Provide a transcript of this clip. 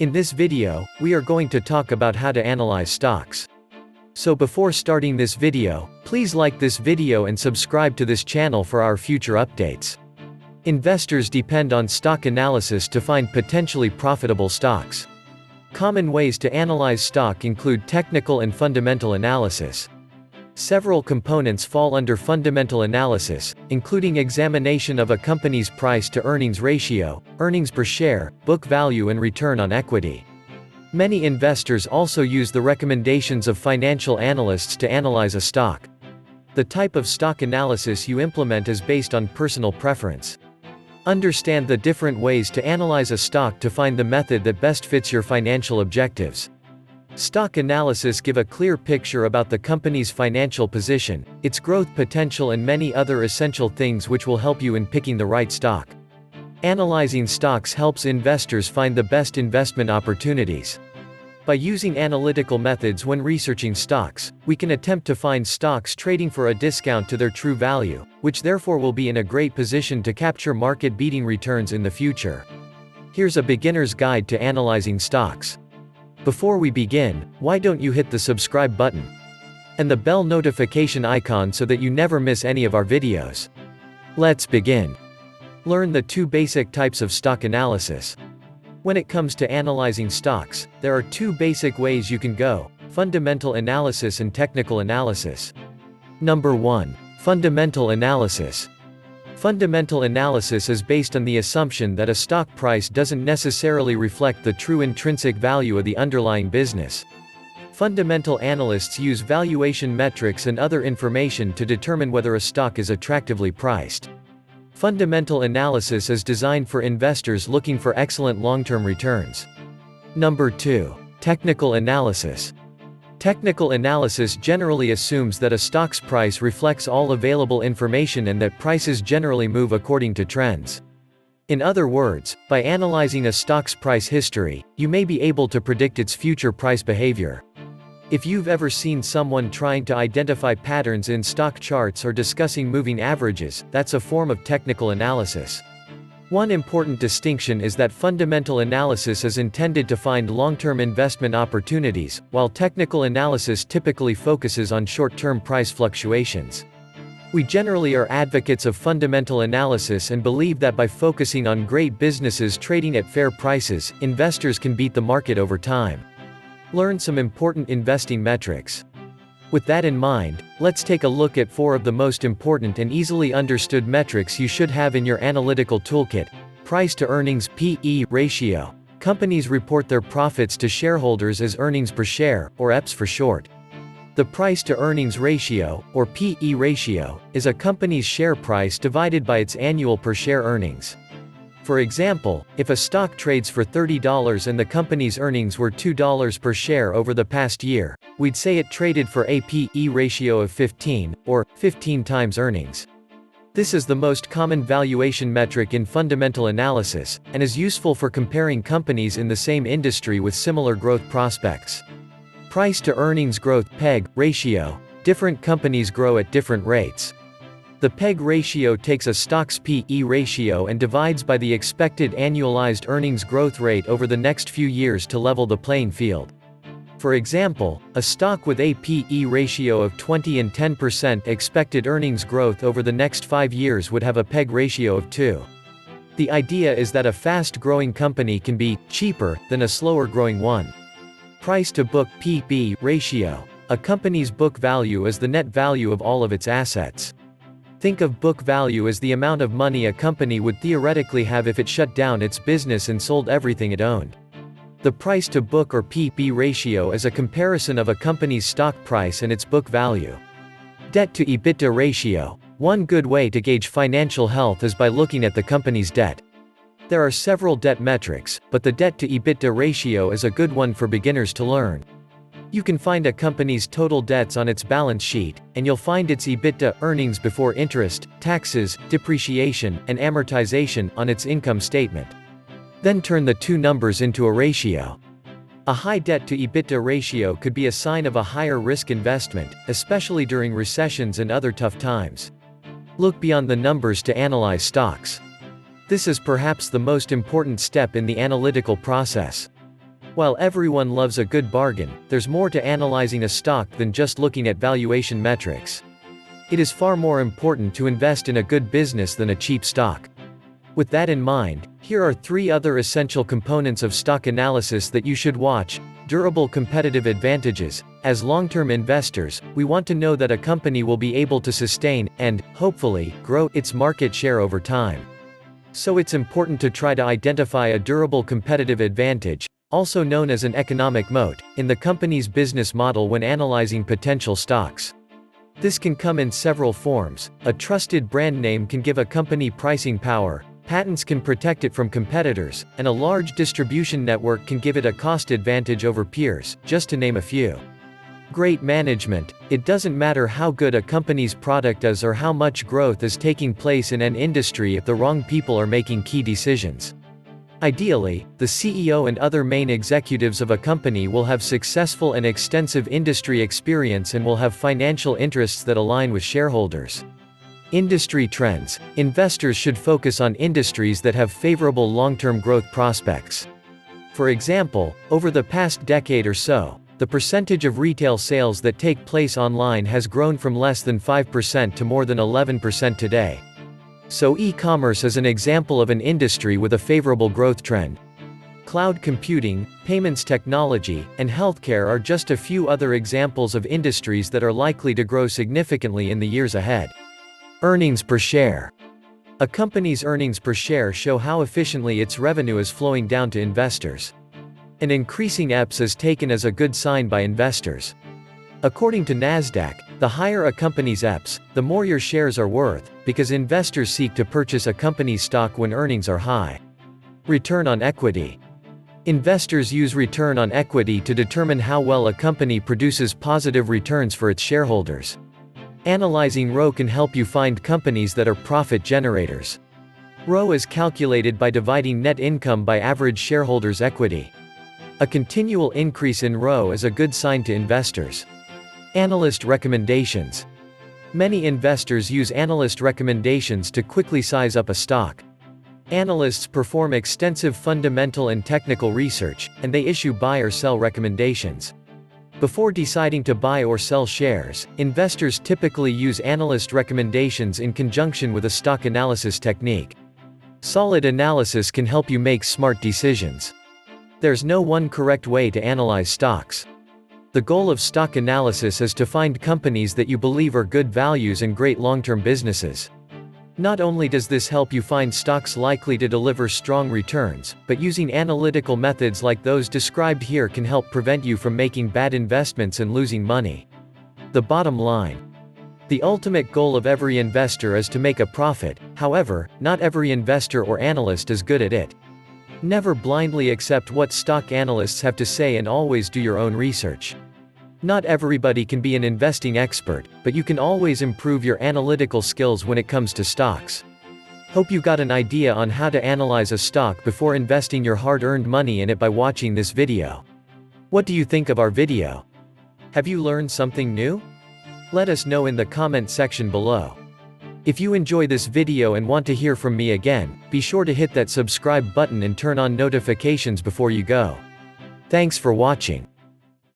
In this video, we are going to talk about how to analyze stocks. So before starting this video, please like this video and subscribe to this channel for our future updates. Investors depend on stock analysis to find potentially profitable stocks. Common ways to analyze stock include technical and fundamental analysis. Several components fall under fundamental analysis, including examination of a company's price-to-earnings ratio, earnings per share, book value and return on equity. Many investors also use the recommendations of financial analysts to analyze a stock. The type of stock analysis you implement is based on personal preference. Understand the different ways to analyze a stock to find the method that best fits your financial objectives. Stock analysis give a clear picture about the company's financial position, its growth potential and many other essential things which will help you in picking the right stock. Analyzing stocks helps investors find the best investment opportunities. By using analytical methods when researching stocks, we can attempt to find stocks trading for a discount to their true value, which therefore will be in a great position to capture market-beating returns in the future. Here's a beginner's guide to analyzing stocks. Before we begin, why don't you hit the subscribe button and the bell notification icon so that you never miss any of our videos. Let's begin. Learn the two basic types of stock analysis. When it comes to analyzing stocks, there are two basic ways you can go: fundamental analysis and technical analysis. Number 1. Fundamental analysis. Fundamental analysis is based on the assumption that a stock price doesn't necessarily reflect the true intrinsic value of the underlying business. Fundamental analysts use valuation metrics and other information to determine whether a stock is attractively priced. Fundamental analysis is designed for investors looking for excellent long-term returns. Number 2. Technical analysis. Technical analysis generally assumes that a stock's price reflects all available information and that prices generally move according to trends. In other words, by analyzing a stock's price history, you may be able to predict its future price behavior. If you've ever seen someone trying to identify patterns in stock charts or discussing moving averages, that's a form of technical analysis. One important distinction is that fundamental analysis is intended to find long-term investment opportunities, while technical analysis typically focuses on short-term price fluctuations. We generally are advocates of fundamental analysis and believe that by focusing on great businesses trading at fair prices, investors can beat the market over time. Learn some important investing metrics. With that in mind, let's take a look at 4 of the most important and easily understood metrics you should have in your analytical toolkit. Price-to-earnings (P/E) ratio. Companies report their profits to shareholders as earnings per share, or EPS for short. The price-to-earnings ratio, or P/E ratio, is a company's share price divided by its annual per-share earnings. For example, if a stock trades for $30 and the company's earnings were $2 per share over the past year, we'd say it traded for a P/E ratio of 15, or 15 times earnings. This is the most common valuation metric in fundamental analysis, and is useful for comparing companies in the same industry with similar growth prospects. Price-to-earnings growth (PEG) ratio. Different companies grow at different rates. The PEG ratio takes a stock's P/E ratio and divides by the expected annualized earnings growth rate over the next few years to level the playing field. For example, a stock with a P/E ratio of 20 and 10% expected earnings growth over the next 5 years would have a PEG ratio of 2. The idea is that a fast-growing company can be cheaper than a slower-growing one. Price-to-book (P/B) ratio. A company's book value is the net value of all of its assets. Think of book value as the amount of money a company would theoretically have if it shut down its business and sold everything it owned. The price-to-book or P/B ratio is a comparison of a company's stock price and its book value. Debt-to-EBITDA ratio. One good way to gauge financial health is by looking at the company's debt. There are several debt metrics, but the debt-to-EBITDA ratio is a good one for beginners to learn. You can find a company's total debts on its balance sheet, and you'll find its EBITDA, earnings before interest, taxes, depreciation, and amortization, on its income statement. Then turn the two numbers into a ratio. A high debt-to-EBITDA ratio could be a sign of a higher risk investment, especially during recessions and other tough times. Look beyond the numbers to analyze stocks. This is perhaps the most important step in the analytical process. While everyone loves a good bargain, there's more to analyzing a stock than just looking at valuation metrics. It is far more important to invest in a good business than a cheap stock. With that in mind, here are 3 other essential components of stock analysis that you should watch. Durable competitive advantages. As long-term investors, we want to know that a company will be able to sustain, and, hopefully, grow its market share over time. So it's important to try to identify a durable competitive advantage, also known as an economic moat, in the company's business model when analyzing potential stocks. This can come in several forms. A trusted brand name can give a company pricing power, patents can protect it from competitors, and a large distribution network can give it a cost advantage over peers, just to name a few. Great management. It doesn't matter how good a company's product is or how much growth is taking place in an industry if the wrong people are making key decisions. Ideally, the CEO and other main executives of a company will have successful and extensive industry experience and will have financial interests that align with shareholders. Industry trends. Investors should focus on industries that have favorable long-term growth prospects. For example, over the past decade or so, the percentage of retail sales that take place online has grown from less than 5% to more than 11% today. So e-commerce is an example of an industry with a favorable growth trend. Cloud computing, payments technology, and healthcare are just a few other examples of industries that are likely to grow significantly in the years ahead. Earnings per share. A company's earnings per share show how efficiently its revenue is flowing down to investors. An increasing EPS is taken as a good sign by investors. According to Nasdaq, the higher a company's EPS, the more your shares are worth, because investors seek to purchase a company's stock when earnings are high. Return on equity. Investors use return on equity to determine how well a company produces positive returns for its shareholders. Analyzing ROE can help you find companies that are profit generators. ROE is calculated by dividing net income by average shareholders' equity. A continual increase in ROE is a good sign to investors. Analyst Recommendations. Many investors use analyst recommendations to quickly size up a stock. Analysts perform extensive fundamental and technical research, and they issue buy or sell recommendations. Before deciding to buy or sell shares, investors typically use analyst recommendations in conjunction with a stock analysis technique. Solid analysis can help you make smart decisions. There's no one correct way to analyze stocks. The goal of stock analysis is to find companies that you believe are good values and great long-term businesses. Not only does this help you find stocks likely to deliver strong returns, but using analytical methods like those described here can help prevent you from making bad investments and losing money. The bottom line. The ultimate goal of every investor is to make a profit, however, not every investor or analyst is good at it. Never blindly accept what stock analysts have to say and always do your own research. Not everybody can be an investing expert, but you can always improve your analytical skills when it comes to stocks. Hope you got an idea on how to analyze a stock before investing your hard-earned money in it by watching this video. What do you think of our video? Have you learned something new? Let us know in the comment section below. If you enjoy this video and want to hear from me again, be sure to hit that subscribe button and turn on notifications before you go. Thanks for watching.